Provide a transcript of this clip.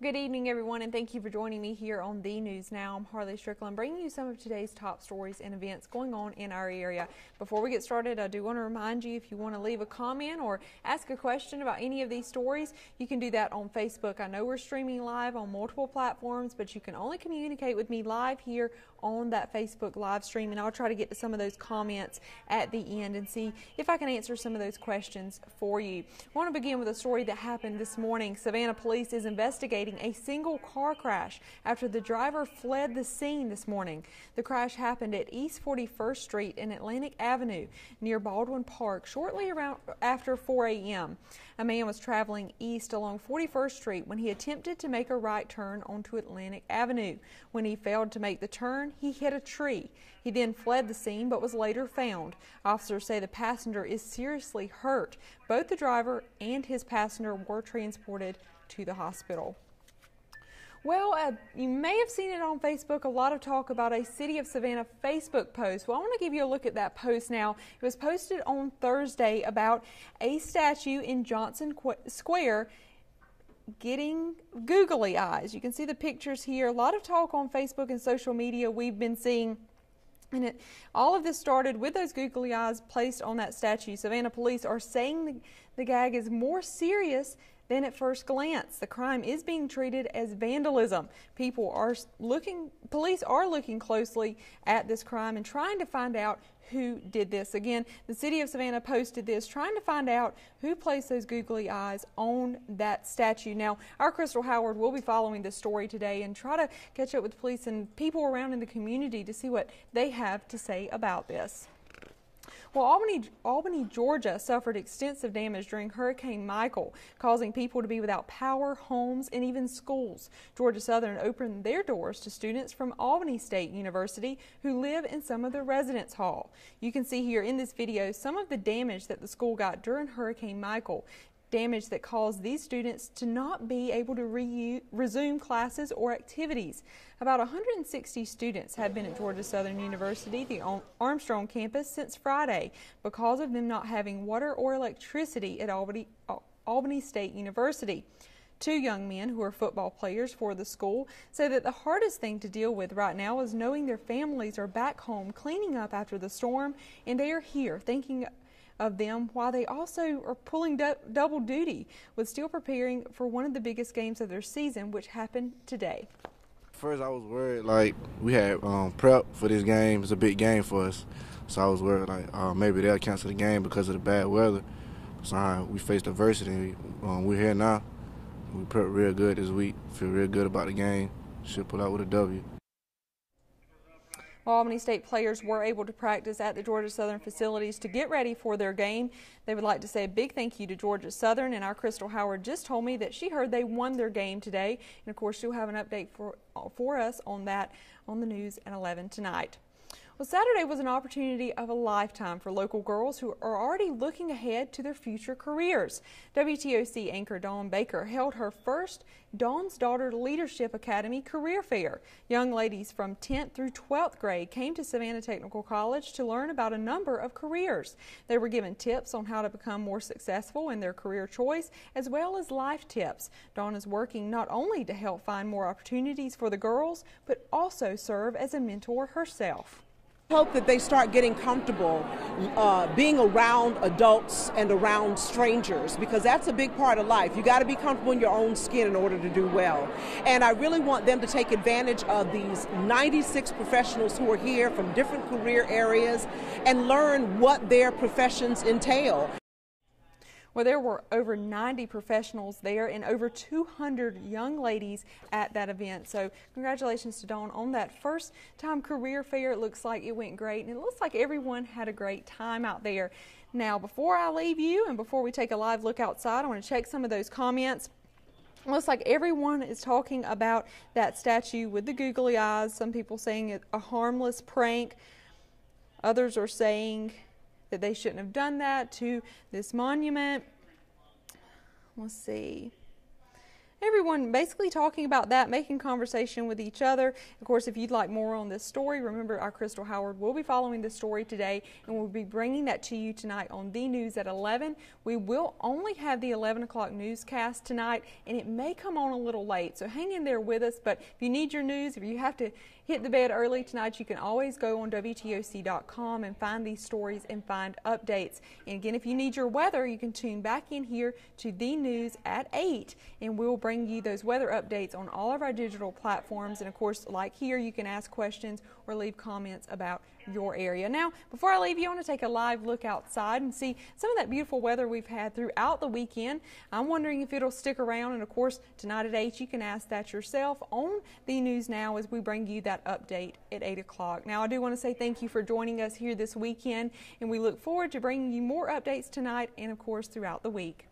Good evening, everyone, and thank you for joining me here on The News Now. I'm Harley Strickland, bringing you some of today's top stories and events going on in our area. Before we get started, I do want to remind you, if you want to leave a comment or ask a question about any of these stories, you can do that on Facebook. I know we're streaming live on multiple platforms, but you can only communicate with me live here on that Facebook live stream, and I'll try to get to some of those comments at the end and see if I can answer some of those questions for you. I want to begin with a story that happened this morning. Savannah police is investigating a single car crash after the driver fled the scene this morning. The crash happened at East 41st Street and Atlantic Avenue near Baldwin Park shortly around after 4 a.m. A man was traveling east along 41st Street when he attempted to make a right turn onto Atlantic Avenue. When he failed to make the turn, he hit a tree. He then fled the scene but was later found. Officers say the passenger is seriously hurt. Both the driver and his passenger were transported to the hospital. Well, you may have seen it on Facebook, a lot of talk about a City of Savannah Facebook post. Well, I want to give you a look at that post now. It was posted on Thursday about a statue in Johnson Square getting googly eyes. You can see the pictures here. A lot of talk on Facebook and social media we've been seeing. And all of this started with those googly eyes placed on that statue. Savannah police are saying the gag is more serious than at first glance. The crime is being treated as vandalism. Police are looking closely at this crime and trying to find out who did this. Again, the City of Savannah posted this, trying to find out who placed those googly eyes on that statue. Now, our Crystal Howard will be following this story today and try to catch up with police and people around in the community to see what they have to say about this. Well, Albany, Georgia suffered extensive damage during Hurricane Michael, causing people to be without power, homes, and even schools. Georgia Southern opened their doors to students from Albany State University who live in some of the residence hall. You can see here in this video some of the damage that the school got during Hurricane Michael. Damage that caused these students to not be able to resume classes or activities. About 160 students have been at Georgia Southern University, the Armstrong campus, since Friday because of them not having water or electricity at Albany State University. Two young men who are football players for the school say that the hardest thing to deal with right now is knowing their families are back home cleaning up after the storm, and they are here thinking of them while they also are pulling double duty with still preparing for one of the biggest games of their season, which happened today. First, I was worried, like, we had prep for this game. It's a big game for us. So I was worried, like, maybe they'll cancel the game because of the bad weather. So we faced adversity. We're here now. We prepped real good this week. Feel real good about the game. Should pull out with a W. Albany State players were able to practice at the Georgia Southern facilities to get ready for their game. They would like to say a big thank you to Georgia Southern, and our Crystal Howard just told me that she heard they won their game today. And of course, she'll have an update for us on that on the news at 11 tonight. Well, Saturday was an opportunity of a lifetime for local girls who are already looking ahead to their future careers. WTOC anchor Dawn Baker held her first Dawn's Daughter Leadership Academy career fair. Young ladies from 10th through 12th grade came to Savannah Technical College to learn about a number of careers. They were given tips on how to become more successful in their career choice, as well as life tips. Dawn is working not only to help find more opportunities for the girls, but also serve as a mentor herself. Hope that they start getting comfortable being around adults and around strangers, because that's a big part of life. You got to be comfortable in your own skin in order to do well. And I really want them to take advantage of these 96 professionals who are here from different career areas and learn what their professions entail. Well, there were over 90 professionals there and over 200 young ladies at that event. So congratulations to Dawn on that first time career fair. It looks like it went great, and it looks like everyone had a great time out there. Now, before I leave you and before we take a live look outside, I want to check some of those comments. It looks like everyone is talking about that statue with the googly eyes. Some people saying it's a harmless prank. Others are saying that they shouldn't have done that to this monument. Let's see. Everyone basically talking about that, making conversation with each other. Of course, if you'd like more on this story, remember our Crystal Howard will be following this story today, and we'll be bringing that to you tonight on The News at 11. We will only have the 11 o'clock newscast tonight, and it may come on a little late, so hang in there with us. But if you need your news, if you have to hit the bed early tonight, you can always go on WTOC.com and find these stories and find updates. And again, if you need your weather, you can tune back in here to The News at 8, and we'll bring you those weather updates on all of our digital platforms. And of course, like here, you can ask questions or leave comments about your area. Now, before I leave you, I want to take a live look outside and see some of that beautiful weather we've had throughout the weekend. I'm wondering if it'll stick around, and of course, tonight at 8, you can ask that yourself on The News Now as we bring you that update at 8 o'clock. Now, I do want to say thank you for joining us here this weekend, and we look forward to bringing you more updates tonight and, of course, throughout the week.